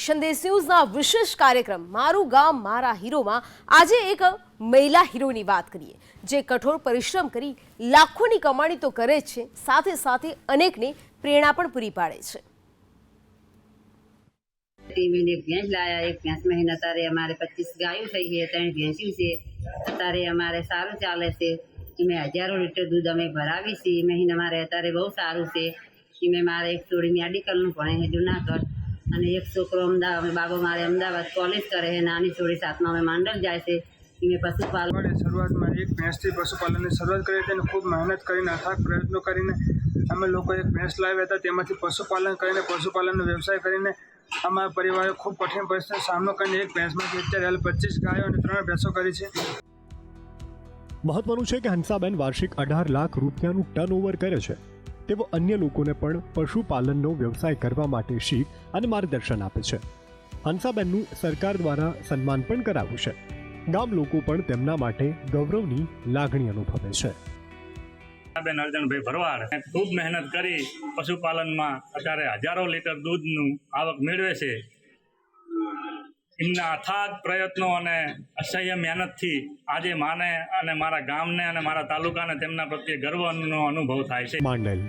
Action દેશ ન્યૂઝના વિશેષ કાર્યક્રમ મારું ગામ મારા હીરોમાં આજે એક મહિલા હીરોની વાત કરીએ જે કઠોર પરિશ્રમ કરી લાખોની કમાણી તો કરે જ છે, સાથે સાથે અનેકને પ્રેરણા પણ પૂરી પાડે છે। मैंने एक भैंस लाया, एक भैंस महीना तारे हमारे 25 गायों થઈ है, 3 ભેંસી છે। અત્યારે અમારે સારું ચાલે છે। અમે હજારો લીટર દૂધ અમે ભરાવી છે। મહિને અમારે અત્યારે બહુ સારું છે। અમે મારે એક છોડી મેડિકલનું ભણે છે જુનાગઢ, અને એક છોકરો અમદાવાદ બાબો મારે અમદાવાદ કોલેજ કરે છે। નાની છોડી 7મા અમે માંડલ જાય છે। અમે પશુપાલન શરૂઆતમાં એક ભેંસથી પશુપાલનની શરૂઆત કરી હતી અને ખૂબ મહેનત કરીને અથાગ પ્રયત્નો કરીને અમે લોકો એક ભેંસ લાવ્યા હતા। તેમાંથી પશુપાલન કરીને પશુપાલનનો વ્યવસાય કરીને અમારા પરિવારે ખૂબ કઠિન પરિસ્થિતિનો સામનો કરીને એક ભેંસમાંથી અત્યારે હાલ 25 ગાયો અને 3 ભેંસો કરી છે। મહત્વનું છે કે હંસાબેન વાર્ષિક 18 લાખ રૂપિયાનું ટર્નઓવર કરે છે। તેઓ અન્ય લોકોને પણ પશુપાલનનો વ્યવસાય કરવા માટે શીખ અને માર્ગદર્શન આપે છે। હંસાબેનનું સરકાર દ્વારા સન્માન પણ કરાવ્યું છે। ગામ લોકો પણ તેમના માટે ગૌરવની લાગણી અનુભવે છે। બેન અર્જનભાઈ ભરવાડ ખૂબ મહેનત કરી પશુપાલનમાં અત્યારે હજારો લીટર દૂધનું આવક મેળવે છે। એમના અથાગ પ્રયત્નો અને અસહ્ય મહેનતથી આજે માને અને મારા ગામને અને મારા તાલુકાને તેમના પ્રત્યે ગર્વનો અનુભવ થાય છે। માંડલ।